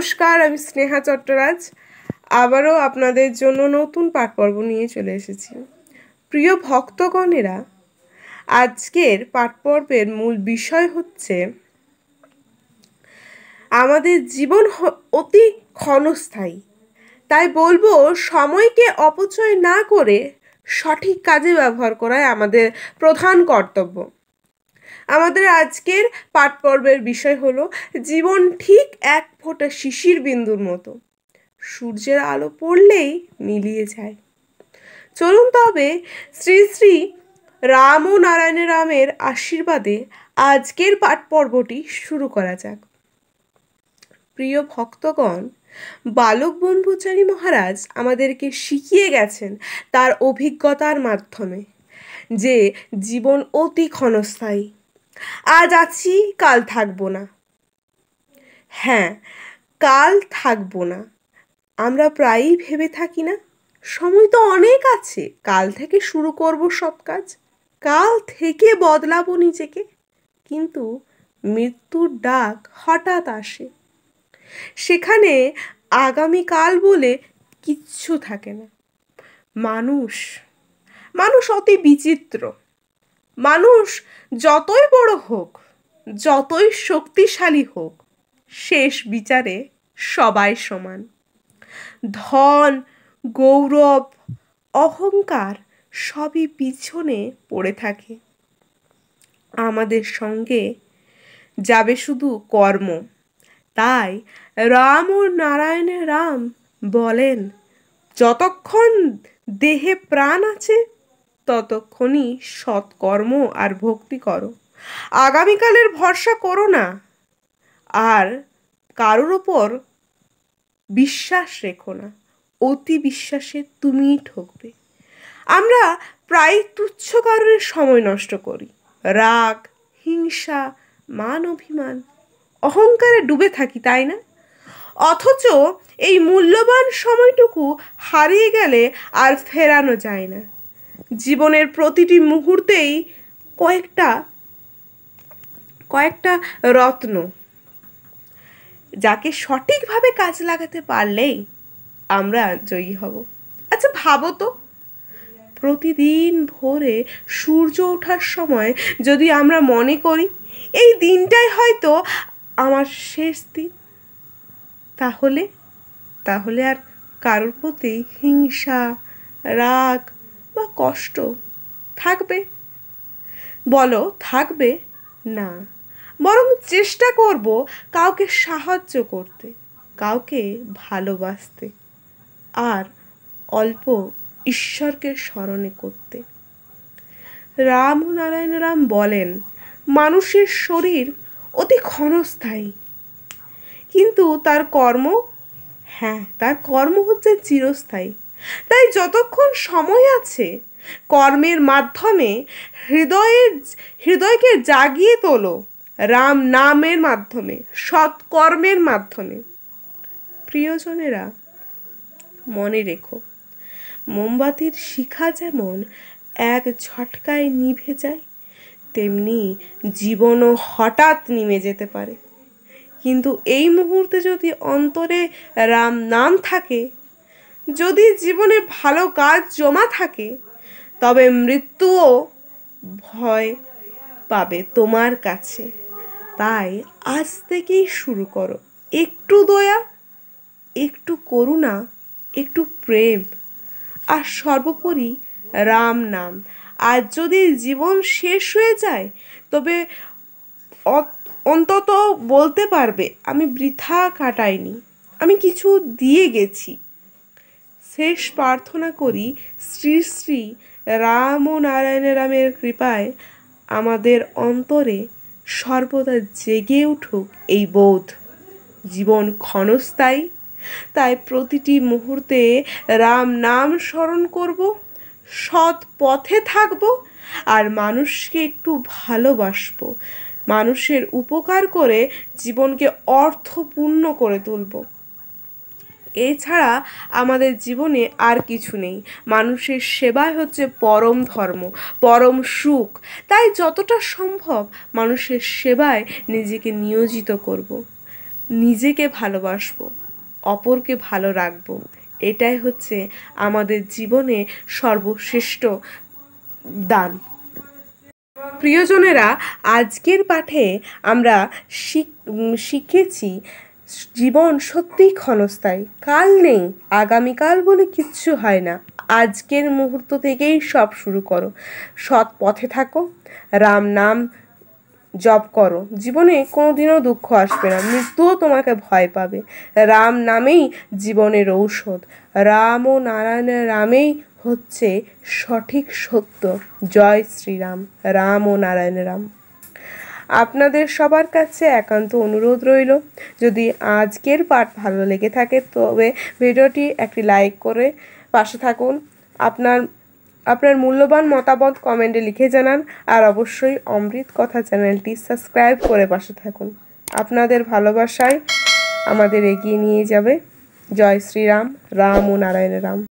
নমস্কার, আমি স্নেহা চট্টরাজ আবারও আপনাদের জন্য নতুন পাঠ পর্ব নিয়ে চলে এসেছি। প্রিয় ভক্তগণেরা, আজকের পাঠ পর্বের মূল বিষয় হচ্ছে আমাদের জীবন অতি ক্ষণস্থায়ী, তাই বলবো সময়কে অপচয় না করে সঠিক কাজে ব্যবহার করাই আমাদের প্রধান কর্তব্য। আমাদের আজকের পাঠ পর্বের বিষয় হলো জীবন ঠিক এক ফোঁটা শিশির বিন্দুর মতো, সূর্যের আলো পড়লেই মিলিয়ে যায়। চলুন তবে শ্রী শ্রী রাম ও নারায়ণ রামের আশীর্বাদে আজকের পাঠ পর্বটি শুরু করা যাক। প্রিয় ভক্তগণ, বালক ব্রহ্মচারী মহারাজ আমাদেরকে শিখিয়ে গেছেন তার অভিজ্ঞতার মাধ্যমে যে জীবন অতি ক্ষণস্থায়ী। আজ আছি, কাল থাকবো না। হ্যাঁ, কাল থাকবো না। আমরা প্রায়ই ভেবে থাকি না, সময় তো অনেক আছে, কাল থেকে শুরু করব সব কাজ, কাল থেকে বদলাবো নিজেকে। কিন্তু মৃত্যুর ডাক হঠাৎ আসে, সেখানে আগামীকাল বলে কিচ্ছু থাকে না। মানুষ অতি বিচিত্র। মানুষ যতই বড় হোক, যতই শক্তিশালী হোক, শেষ বিচারে সবাই সমান। ধন, গৌরব, অহংকার সবই পিছনে পড়ে থাকে। আমাদের সঙ্গে যাবে শুধু কর্ম। তাই রাম ও নারায়ণের রাম বলেন, যতক্ষণ দেহে প্রাণ আছে ততক্ষণই সৎকর্ম আর ভক্তি করো। আগামীকালের ভরসা করো না, আর কারোর ওপর বিশ্বাস রেখো না। অতি বিশ্বাসে তুমিই ঠকবে। আমরা প্রায় তুচ্ছ কারণে সময় নষ্ট করি। রাগ, হিংসা, মান অভিমান, অহংকারে ডুবে থাকি, তাই না? অথচ এই মূল্যবান সময়টুকু হারিয়ে গেলে আর ফেরানো যায় না। জীবনের প্রতিটি মুহূর্তেই কয়েকটা রত্ন, যাকে সঠিকভাবে কাজ লাগাতে পারলেই আমরা জয়ী হব। আচ্ছা ভাবো তো, প্রতিদিন ভোরে সূর্য ওঠার সময় যদি আমরা মনে করি এই দিনটাই হয়তো আমার শেষ দিন, তাহলে আর কারোর প্রতি হিংসা, রাগ বা কষ্ট থাকবে? বলো, থাকবে না। বরং চেষ্টা করব কাউকে সাহায্য করতে, কাউকে ভালোবাসতে, আর অল্প ঈশ্বরকে স্মরণে করতে। রাম ও নারায়ণ রাম বলেন, মানুষের শরীর অতি ক্ষণস্থায়ী, কিন্তু তার কর্ম হচ্ছে চিরস্থায়ী। তাই যতক্ষণ সময় আছে, কর্মের মাধ্যমে হৃদয়কে জাগিয়ে তোলো, রাম নামের মাধ্যমে, সৎকর্মের মাধ্যমে। প্রিয়জনেরা, মনে রেখো, মোমবাতির শিখা যেমন এক ঝটকায় নিভে যায়, তেমনি জীবনও হঠাৎ নিভে যেতে পারে। কিন্তু এই মুহূর্তে যদি অন্তরে রাম নাম থাকে, যদি জীবনে ভালো কাজ জমা থাকে, তবে মৃত্যুও ভয় পাবে তোমার কাছে। তাই আজ থেকেই শুরু করো। একটু দয়া, একটু করুণা, একটু প্রেম, আর সর্বোপরি রাম নাম। আর যদি জীবন শেষ হয়ে যায়, তবে অন্তত বলতে পারবে, আমি বৃথা কাটাইনি, আমি কিছু দিয়ে গেছি। শেষ প্রার্থনা করি শ্রী শ্রী রাম ও নারায়ণ রামের কৃপায় আমাদের অন্তরে সর্বদা জেগে উঠুক এই বোধ, জীবন ক্ষণস্থায়ী। তাই প্রতিটি মুহূর্তে রাম নাম স্মরণ করব, সৎ পথে থাকব, আর মানুষকে একটু ভালোবাসবো, মানুষের উপকার করে জীবনকে অর্থপূর্ণ করে তুলব। এছাড়া আমাদের জীবনে আর কিছু নেই। মানুষের সেবাই হচ্ছে পরম ধর্ম, পরম সুখ। তাই যতটা সম্ভব মানুষের সেবায় নিজেকে নিয়োজিত করব। নিজেকে ভালোবাসবো, অপরকে ভালো রাখবো। এটাই হচ্ছে আমাদের জীবনে সর্বশ্রেষ্ঠ দান। প্রিয়জনেরা, আজকের পাঠে আমরা শিখেছি জীবন সত্যিই ক্ষণস্থায়ী। কাল নেই, আগামীকাল বলে কিচ্ছু হয় না। আজকের মুহূর্ত থেকেই সব শুরু করো। সৎ পথে থাকো, রাম নাম জপ করো। জীবনে কোনোদিনও দুঃখ আসবে না, মৃত্যুও তোমাকে ভয় পাবে। রাম নামেই জীবনের ঔষধ। রাম ও নারায়ণের রামেই হচ্ছে সঠিক সত্য। জয় শ্রীরাম। রাম ও নারায়ণ রাম। আপনাদের সবার কাছে একান্ত অনুরোধ রইল, যদি আজকের পাঠ ভালো লেগে থাকে তবে ভিডিওটি একটি লাইক করে পাশে থাকুন। আপনার মূল্যবান মতামত কমেন্টে লিখে জানান। আর অবশ্যই অমৃত কথা চ্যানেলটি সাবস্ক্রাইব করে পাশে থাকুন। আপনাদের ভালোবাসায় আমাদের এগিয়ে নিয়ে যাবে। জয় শ্রীরাম। রাম ও নারায়ণ রাম।